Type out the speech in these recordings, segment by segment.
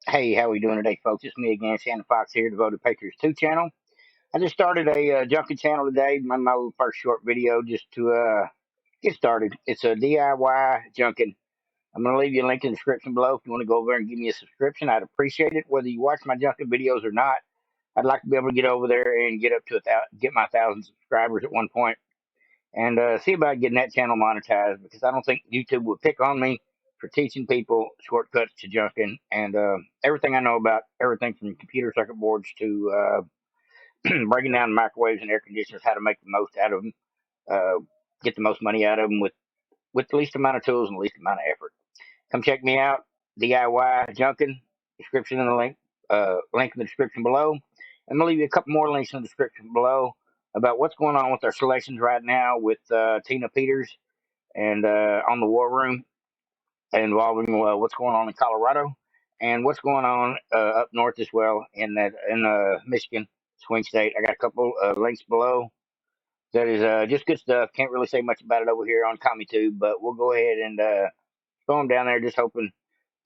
Hey, how we doing today, folks? It's me again, Shannon Fox here, Devoted Patriots 2 channel. I just started a junking channel today, my little first short video just to get started. It's a DIY junking. I'm going to leave you a link in the description below if you want to go over there and give me a subscription. I'd appreciate it. Whether you watch my junking videos or not, I'd like to be able to get over there and get up to get my 1,000 subscribers at one point and see about getting that channel monetized because I don't think YouTube would pick on me for teaching people shortcuts to junking and everything I know about everything from computer circuit boards to breaking down microwaves and air conditioners, how to make the most out of them, get the most money out of them with the least amount of tools and the least amount of effort. Come check me out, DIY junking. Description in the link in the description below. I'm gonna leave you a couple more links in the description below about what's going on with our selections right now with Tina Peters and on the War Room involving what's going on in Colorado and what's going on up north as well in Michigan swing state. I got a couple links below. That is just good stuff. Can't really say much about it over here on CommieTube, but we'll go ahead and throw them down there. Just hoping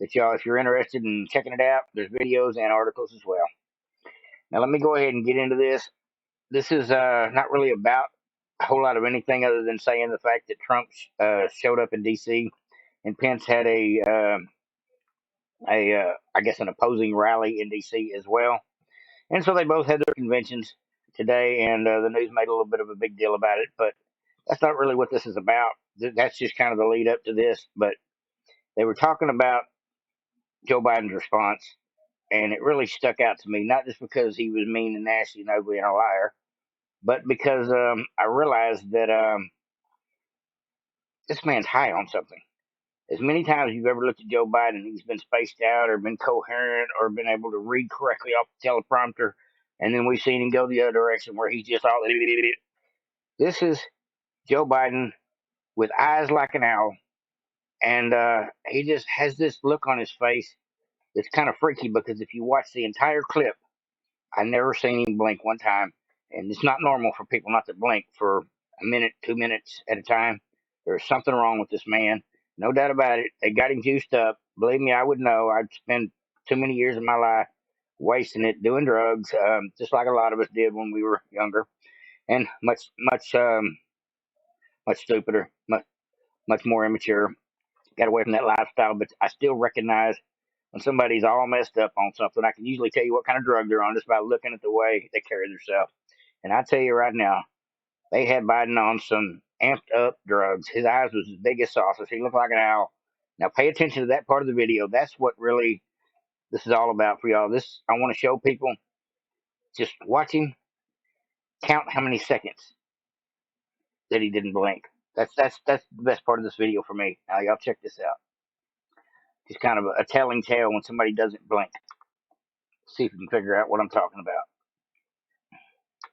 that y'all, if you're interested in checking it out, there's videos and articles as well. Now let me go ahead and get into this. This is not really about a whole lot of anything other than saying the fact that Trump showed up in D.C. and Pence had I guess an opposing rally in D.C. as well, and so they both had their conventions today, and the news made a little bit of a big deal about it. But that's not really what this is about. That's just kind of the lead up to this. But they were talking about Joe Biden's response, and it really stuck out to me, not just because he was mean and nasty and ugly and a liar, but because I realized that this man's high on something. As many times you've ever looked at Joe Biden, he's been spaced out or been coherent or been able to read correctly off the teleprompter, and then we've seen him go the other direction where he's just all. This is Joe Biden with eyes like an owl, and he just has this look on his face that's kind of freaky because if you watch the entire clip, I never seen him blink one time, and it's not normal for people not to blink for a minute, 2 minutes at a time. There's something wrong with this man, no doubt about it. They got him juiced up. Believe me, I would know. I'd spend too many years of my life wasting it doing drugs, just like a lot of us did when we were younger, and much stupider, much more immature. Got away from that lifestyle, but I still recognize when somebody's all messed up on something. I can usually tell you what kind of drug they're on just by looking at the way they carry themselves. And I tell you right now, they had Biden on some amped up drugs. His eyes was as big as saucers. He looked like an owl. Now pay attention to that part of the video. That's what really this is all about for y'all. This I want to show people. Just watch him count how many seconds that he didn't blink. That's the best part of this video for me. Now y'all check this out. Just kind of a telling tale when somebody doesn't blink. See if you can figure out what I'm talking about.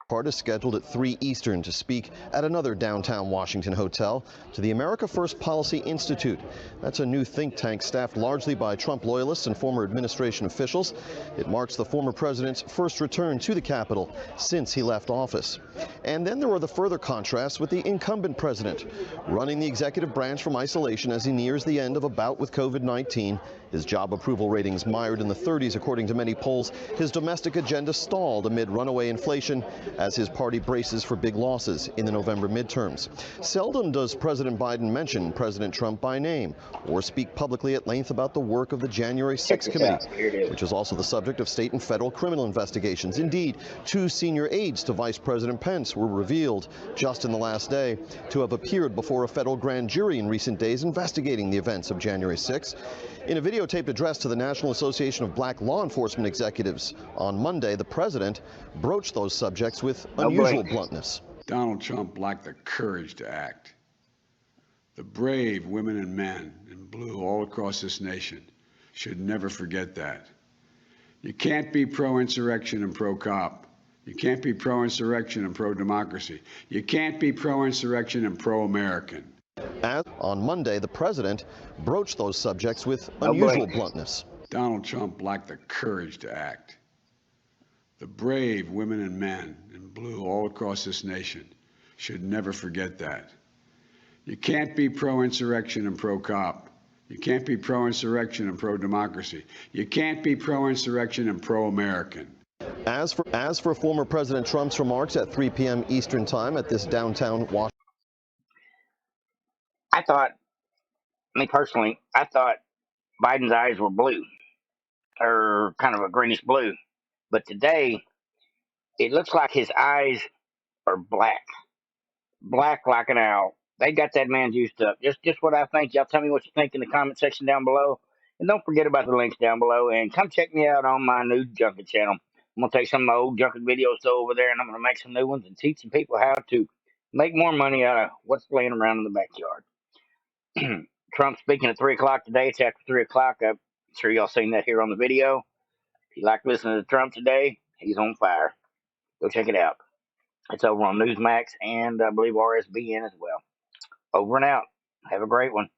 Part is scheduled at 3 Eastern to speak at another downtown Washington hotel to the America First Policy Institute. That's a new think tank staffed largely by Trump loyalists and former administration officials. It marks the former president's first return to the Capitol since he left office. And then there were the further contrasts with the incumbent president, running the executive branch from isolation as he nears the end of a bout with COVID-19. His job approval ratings mired in the 30s, according to many polls. His domestic agenda stalled amid runaway inflation as his party braces for big losses in the November midterms. Seldom does President Biden mention President Trump by name or speak publicly at length about the work of the January 6th committee, which is also the subject of state and federal criminal investigations. Indeed, 2 senior aides to Vice President Pence were revealed just in the last day to have appeared before a federal grand jury in recent days investigating the events of January 6th. In a videotaped address to the National Association of Black Law Enforcement Executives on Monday, the president broached those subjects with unusual bluntness. Donald Trump lacked the courage to act. The brave women and men in blue all across this nation should never forget that. You can't be pro-insurrection and pro-cop. You can't be pro-insurrection and pro-democracy. You can't be pro-insurrection and pro-American. On Monday, the president broached those subjects with unusual bluntness. Donald Trump lacked the courage to act. The brave women and men in blue all across this nation should never forget that. You can't be pro-insurrection and pro-cop. You can't be pro-insurrection and pro-democracy. You can't be pro-insurrection and pro-American. As for former President Trump's remarks at 3 p.m. Eastern Time at this downtown Washington. I thought, me personally, I thought Biden's eyes were blue, or kind of a greenish blue. But today, it looks like his eyes are black. Black like an owl. They got that man juiced up. Just what I think. Y'all tell me what you think in the comment section down below. And don't forget about the links down below. And come check me out on my new junket channel. I'm going to take some of my old junket videos over there, and I'm going to make some new ones and teach some people how to make more money out of what's laying around in the backyard. Trump speaking at 3 o'clock today. It's after 3 o'clock. I'm sure y'all seen that here on the video. If you like listening to Trump today, he's on fire. Go check it out. It's over on Newsmax and I believe RSBN as well. Over and out. Have a great one.